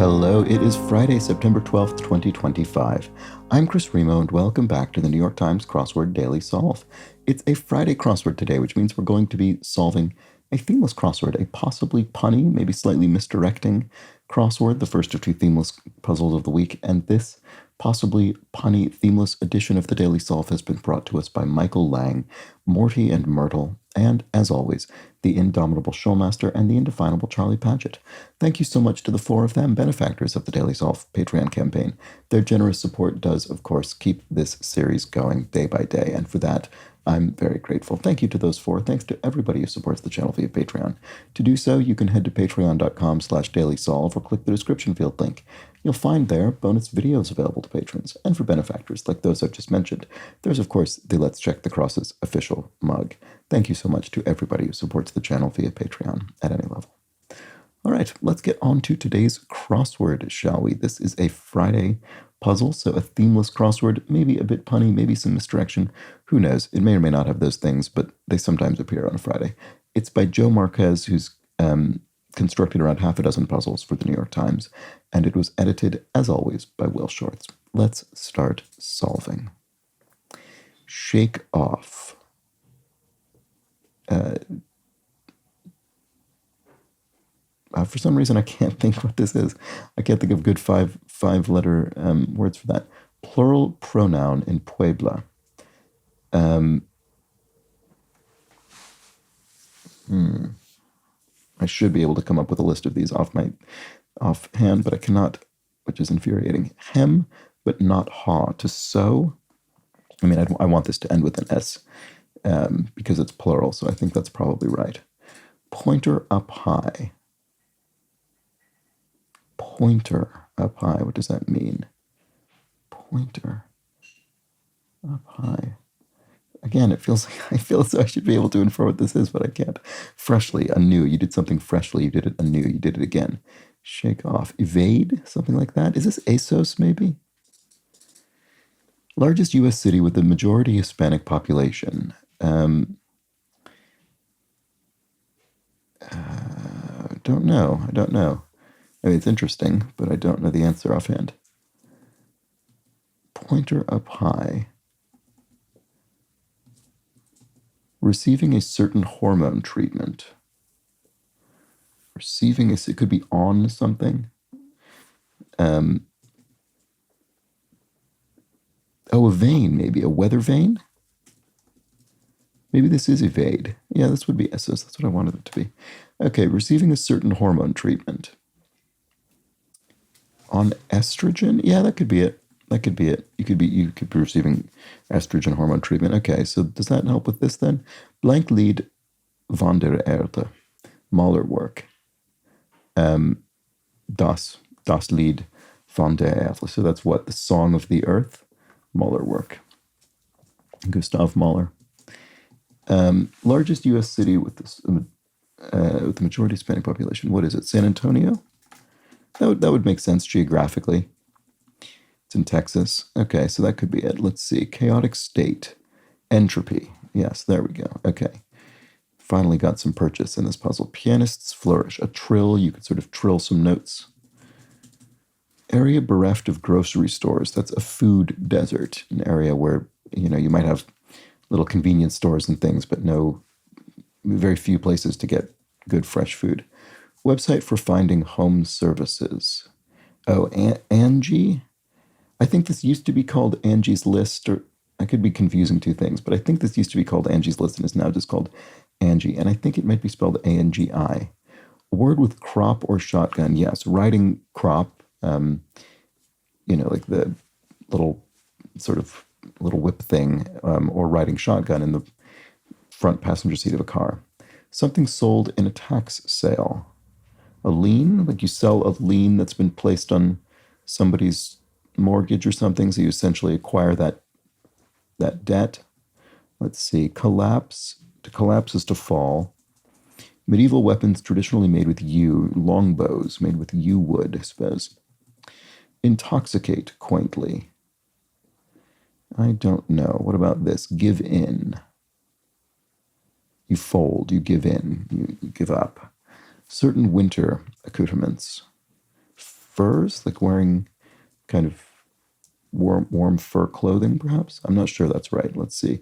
Hello, it is Friday, September 12th, 2025. I'm Chris Remo, and welcome back to the New York Times Crossword Daily Solve. It's a Friday crossword today, which means we're going to be solving a themeless crossword, a possibly punny, maybe slightly misdirecting crossword, the first of two themeless puzzles of the week, and this possibly punny, themeless edition of the Daily Solve has been brought to us by Michael Lang, Morty and Myrtle, and, as always, the indomitable Showmaster and the indefinable Charlie Paget. Thank you so much to the four of them, benefactors of the Daily Solve Patreon campaign. Their generous support does, of course, keep this series going day by day, and for that, I'm very grateful. Thank you to those four. Thanks to everybody who supports the channel via Patreon. To do so, you can head to patreon.com/dailysolve or click the description field link. You'll find there bonus videos available to patrons, and for benefactors like those I've just mentioned, there's, of course, the Let's Check the Crosses official mug. Thank you so much to everybody who supports the channel via Patreon at any level. All right, let's get on to today's crossword, shall we? This is a Friday puzzle, so a themeless crossword, maybe a bit punny, maybe some misdirection. Who knows? It may or may not have those things, but they sometimes appear on a Friday. It's by Joe Marquez, who's constructed around half a dozen puzzles for the New York Times, and it was edited, as always, by Will Shorts. Let's start solving. Shake off. For some reason, I can't think what this is. I can't think of good five-letter words for that. Plural pronoun in Puebla. I should be able to come up with a list of these offhand, but I cannot, which is infuriating. Hem, but not ha. To sew. I mean, I want this to end with an S because it's plural, so I think that's probably right. Pointer up high. Pointer up high. What does that mean? Pointer up high. Again, it feels like I feel as though I should be able to infer what this is, but I can't. Freshly, anew. You did something freshly. You did it anew. You did it again. Shake off. Evade? Something like that. Is this ASOS, maybe? Largest U.S. city with a majority Hispanic population. Don't know. I don't know. I mean, it's interesting, but I don't know the answer offhand. Pointer up high. Receiving a certain hormone treatment. It could be on something. A vein, maybe. A weather vane? Maybe this is evade. Yeah, this would be SOS. That's what I wanted it to be. Okay, receiving a certain hormone treatment. On estrogen? Yeah, that could be it. That could be it. You could be receiving estrogen hormone treatment. Okay, so does that help with this then? Blank Lied van der Erde. Mahler work. Das Lied van der Erde. So that's what? The Song of the Earth? Mahler work. Gustav Mahler. Largest U.S. city with the majority Hispanic population. What is it? San Antonio? That would make sense geographically. It's in Texas. Okay, so that could be it. Let's see. Chaotic state. Entropy. Yes, there we go. Okay. Finally got some purchase in this puzzle. Pianists flourish. A trill. You could sort of trill some notes. Area bereft of grocery stores. That's a food desert. An area where, you might have little convenience stores and things, but very few places to get good fresh food. Website for finding home services. Oh, Angie? I think this used to be called Angie's List, or I could be confusing two things, but I think this used to be called Angie's List and is now just called Angie, and I think it might be spelled ANGI. A word with crop or shotgun. Yes, riding crop, like the little whip thing, or riding shotgun in the front passenger seat of a car. Something sold in a tax sale. A lien, like you sell a lien that's been placed on somebody's mortgage or something, so you essentially acquire that debt. Let's see. Collapse. To collapse is to fall. Medieval weapons traditionally made with yew. Longbows made with yew wood, I suppose. Intoxicate, quaintly. I don't know. What about this? Give in. You fold. You give in. You give up. Certain winter accoutrements. furs, like wearing kind of warm fur clothing, perhaps? I'm not sure that's right. Let's see.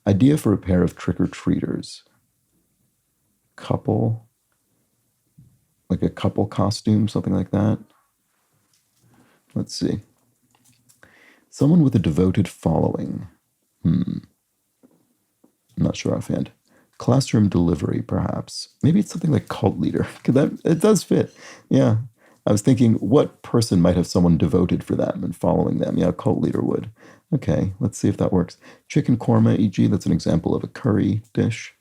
Idea for a pair of trick-or-treaters. Couple, like a couple costume, something like that. Let's see. Someone with a devoted following. I'm not sure offhand. Classroom delivery, perhaps. Maybe it's something like cult leader. It does fit. Yeah. I was thinking, what person might have someone devoted for them and following them? Yeah, a cult leader would. Okay, let's see if that works. Chicken korma, e.g., that's an example of a curry dish.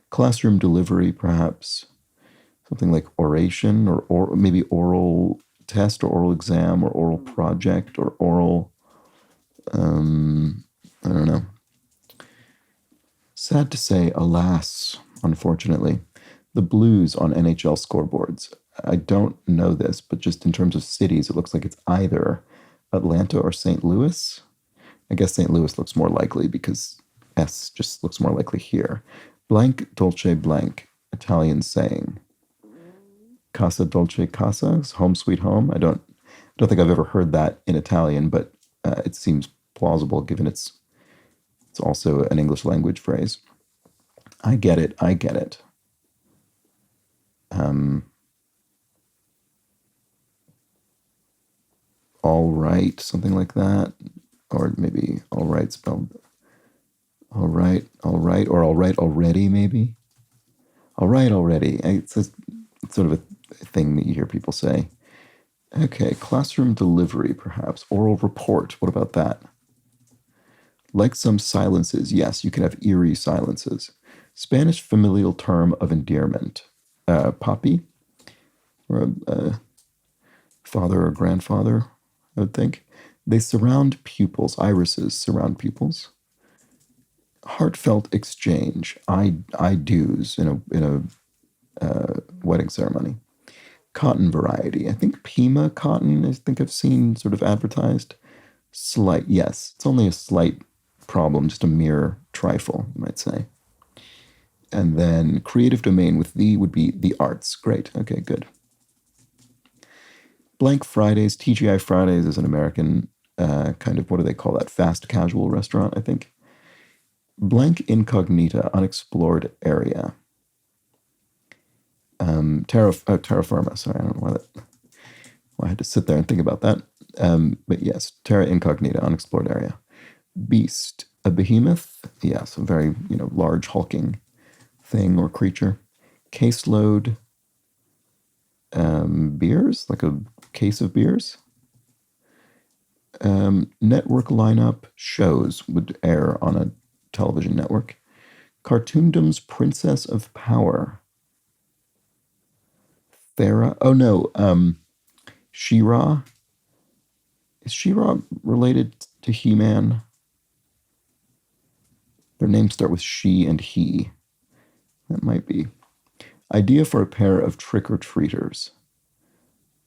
Classroom delivery, perhaps. Something like oration or maybe oral test or oral exam or oral project or oral, I don't know. Sad to say, alas, unfortunately, the Blues on NHL scoreboards. I don't know this, but just in terms of cities, it looks like it's either Atlanta or St. Louis. I guess St. Louis looks more likely because S just looks more likely here. Blank dolce blank, Italian saying. Casa dolce casa, home sweet home. I don't think I've ever heard that in Italian, but it seems plausible given it's also an English language phrase. I get it. I get it. All right, something like that, or maybe all right spelled all right, or all right already, maybe. All right already. It's sort of a thing that you hear people say. Okay, classroom delivery, perhaps. Oral report. What about that? Like some silences, yes, you can have eerie silences. Spanish familial term of endearment. Papi, or a father or grandfather, I would think. They surround pupils. Irises surround pupils. Heartfelt exchange. I do's in a wedding ceremony. Cotton variety. I think Pima cotton. I think I've seen sort of advertised. Slight, yes. It's only a slight problem, just a mere trifle, you might say. And then creative domain with the would be the arts. Great. Okay, good. Blank Fridays, TGI Fridays is an American kind of, what do they call that? Fast casual restaurant, I think. Blank incognita, unexplored area. Terra firma. Sorry, I don't know why I had to sit there and think about that. But yes, terra incognita, unexplored area. Beast, a behemoth. Yes, a very large hulking thing or creature. Caseload, beers, like a case of beers. Network lineup shows would air on a television network. Cartoondom's Princess of Power. Thera. Oh no, She-Ra. Is She-Ra related to He-Man? Their names start with she and he. That might be. Idea for a pair of trick-or-treaters.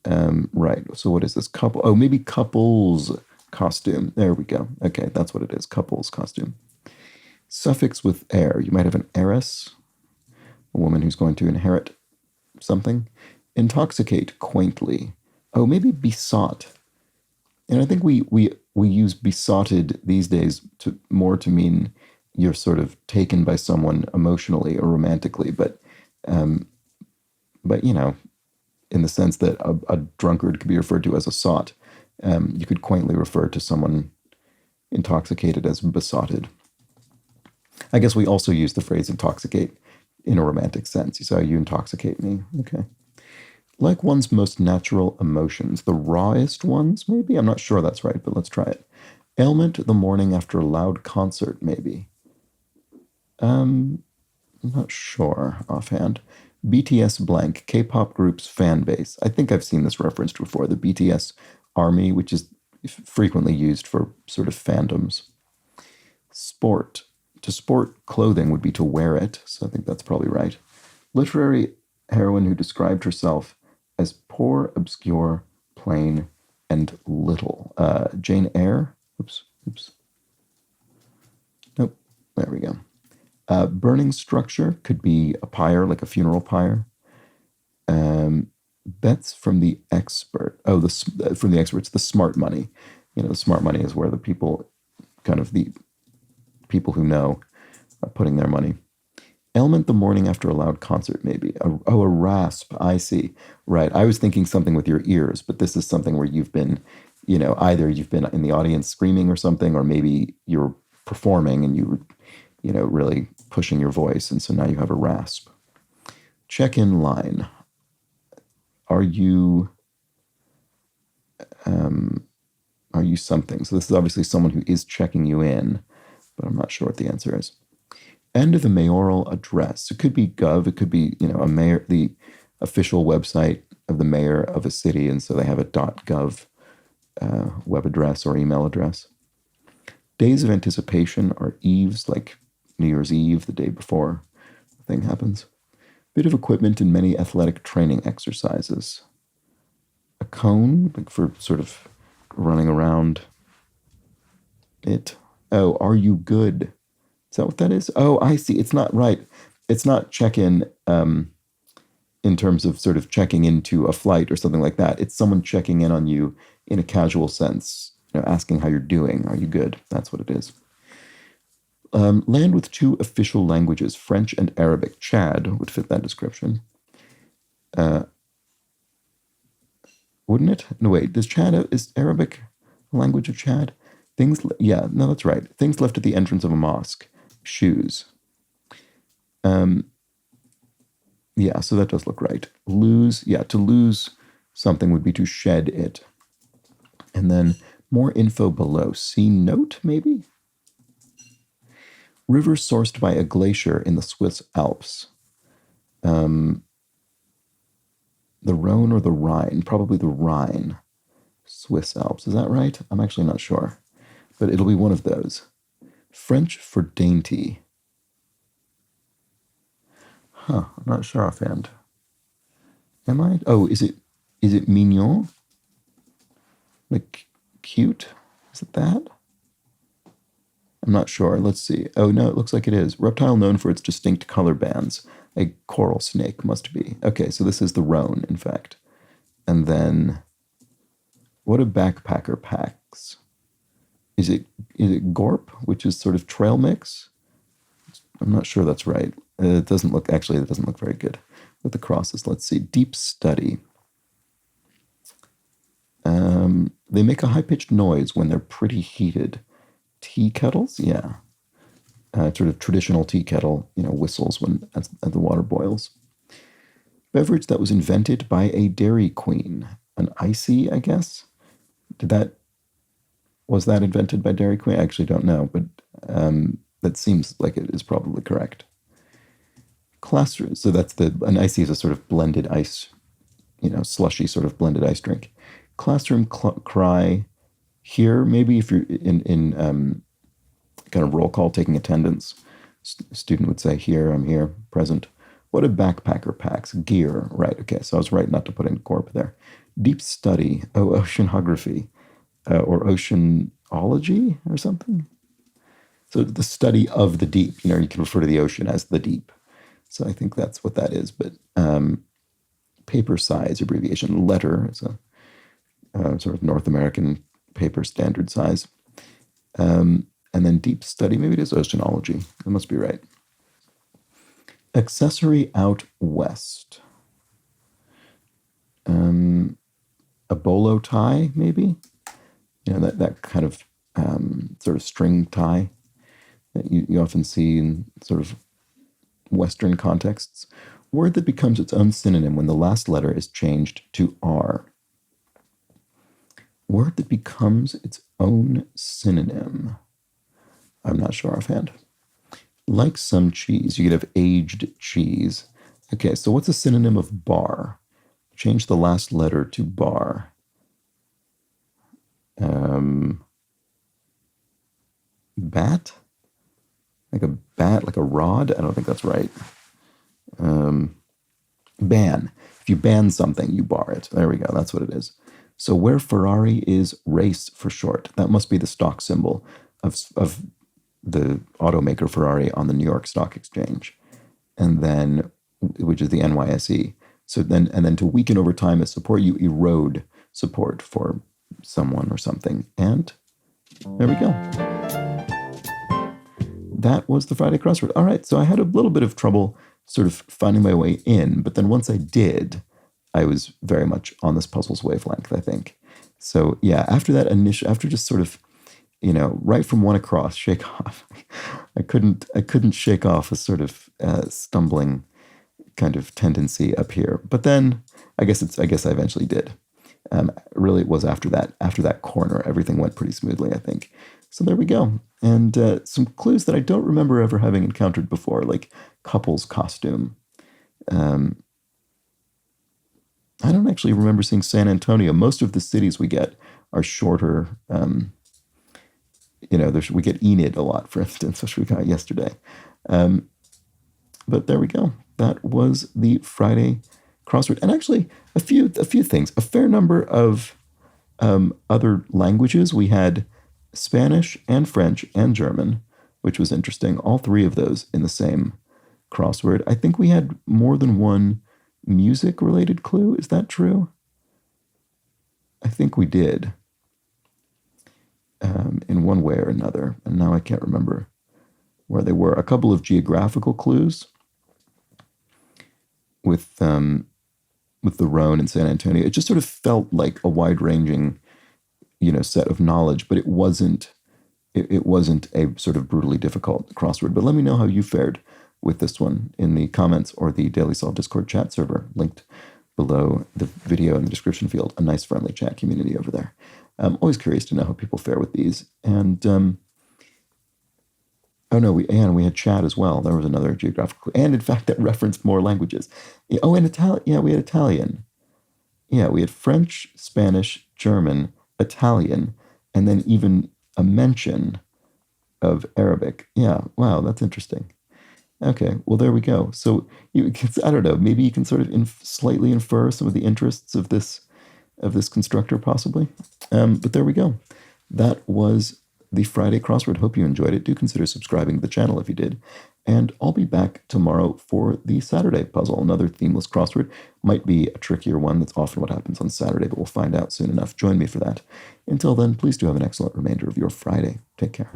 Right. So what is this? Couple. Oh, maybe couples costume. There we go. Okay, that's what it is. Couples costume. Suffix with heir. You might have an heiress, a woman who's going to inherit something. Intoxicate quaintly. Oh, maybe besought. And I think we use besotted these days to mean you're sort of taken by someone emotionally or romantically, but in the sense that a drunkard could be referred to as a sot, you could quaintly refer to someone intoxicated as besotted. I guess we also use the phrase intoxicate in a romantic sense. You say, you intoxicate me. Okay. Like one's most natural emotions, the rawest ones, maybe? I'm not sure that's right, but let's try it. Ailment the morning after a loud concert, maybe. I'm not sure offhand. BTS blank, K-pop group's fan base. I think I've seen this referenced before. The BTS army, which is frequently used for sort of fandoms. Sport. To sport clothing would be to wear it, so I think that's probably right. Literary heroine who described herself as poor, obscure, plain, and little. Jane Eyre. Oops. Nope. There we go. Burning structure could be a pyre, like a funeral pyre. Bets from the expert. Oh, from the experts, the smart money. The smart money is where the people, kind of the people who know, are putting their money. Ailment the morning after a loud concert, maybe. A rasp. I see. Right. I was thinking something with your ears, but this is something where you've been, either you've been in the audience screaming or something, or maybe you're performing and really pushing your voice, and so now you have a rasp. Check-in line. Are you something? So this is obviously someone who is checking you in, but I'm not sure what the answer is. End of the mayoral address. It could be gov. It could be, a mayor, the official website of the mayor of a city, and so they have a .gov web address or email address. Days of anticipation are eves, like New Year's Eve, the day before the thing happens. Bit of equipment in many athletic training exercises. A cone, like for sort of running around it. Oh, are you good? Is that what that is? Oh, I see. It's not right. It's not check-in in terms of sort of checking into a flight or something like that. It's someone checking in on you in a casual sense, asking how you're doing. Are you good? That's what it is. Land with 2 official languages, French and Arabic. Chad would fit that description. Wouldn't it? No, wait. Is Arabic a language of Chad? No, that's right. Things left at the entrance of a mosque. Shoes. Yeah, so that does look right. To lose something would be to shed it. And then more info below. See note, maybe? River sourced by a glacier in the Swiss Alps. The Rhone or the Rhine? Probably the Rhine. Swiss Alps. Is that right? I'm actually not sure. But it'll be one of those. French for dainty. I'm not sure offhand. Am I? Oh, is it mignon? Like cute? Is it that? I'm not sure. Let's see. Oh, no, it looks like it is. Reptile known for its distinct color bands. A coral snake must be. Okay, so this is the Rhone, in fact. And then, what do backpacker packs? Is it gorp, which is sort of trail mix? I'm not sure that's right. It doesn't look very good with the crosses. Let's see. Deep study. They make a high-pitched noise when they're pretty heated. Tea kettles? Yeah. Sort of traditional tea kettle, whistles as the water boils. Beverage that was invented by a dairy queen. An icy, I guess? Was that invented by Dairy Queen? I actually don't know, but that seems like it is probably correct. Classroom. So an icy is a sort of blended ice, slushy sort of blended ice drink. Classroom cry. Here, maybe if you're in kind of roll call taking attendance, student would say, here, I'm here, present. What do backpacker packs? Gear. Right, okay, so I was right not to put in corp there. Deep study. Oh, oceanography. Or oceanology or something. So the study of the deep, you can refer to the ocean as the deep. So I think that's what that is. But paper size abbreviation, letter is a sort of North American paper standard size. And then deep study, maybe it is oceanology. That must be right. Accessory out west. A bolo tie, maybe? That kind of sort of string tie that you often see in sort of Western contexts. Word that becomes its own synonym when the last letter is changed to R. Word that becomes its own synonym. I'm not sure offhand. Like some cheese, you could have aged cheese. Okay, so what's a synonym of bar? Change the last letter to bar. Bat? Like a bat, like a rod? I don't think that's right. Ban. If you ban something, you bar it. There we go. That's what it is. So where Ferrari is race for short, that must be the stock symbol of the automaker Ferrari on the New York Stock Exchange. And then, which is the NYSE. And then to weaken over time as support, you erode support for someone or something. And there we go. That was the Friday crossword. All right, so I had a little bit of trouble sort of finding my way in, but then once I did, I was very much on this puzzle's wavelength, I think. So yeah, after that after just sort of, right from one across, shake off, I couldn't shake off a sort of stumbling kind of tendency up here. But then I guess I eventually did. Really, it was after that corner, everything went pretty smoothly, I think. So there we go. And some clues that I don't remember ever having encountered before, like couple's costume. I don't actually remember seeing San Antonio. Most of the cities we get are shorter. We get Enid a lot, for instance, which we got yesterday. But there we go. That was the Friday crossword. And actually, a few things. A fair number of other languages. We had Spanish and French and German, which was interesting. All three of those in the same crossword. I think we had more than one music-related clue. Is that true? I think we did. In one way or another. And now I can't remember where they were. A couple of geographical clues with the Rhone and San Antonio. It just sort of felt like a wide-ranging, set of knowledge, but it wasn't a sort of brutally difficult crossword. But let me know how you fared with this one in the comments or the Daily Solve Discord chat server, linked below the video in the description field. A nice, friendly chat community over there. I'm always curious to know how people fare with these. And we had chat as well. There was another geographical, and in fact, that referenced more languages. Oh, and Italian. Yeah, we had Italian. Yeah, we had French, Spanish, German, Italian, and then even a mention of Arabic. Yeah, wow, that's interesting. Okay, well, there we go. So I don't know, maybe you can sort of slightly infer some of the interests of this constructor, possibly. But there we go. That was the Friday crossword. Hope you enjoyed it. Do consider subscribing to the channel if you did. And I'll be back tomorrow for the Saturday puzzle. Another themeless crossword. Might be a trickier one. That's often what happens on Saturday, but we'll find out soon enough. Join me for that. Until then, please do have an excellent remainder of your Friday. Take care.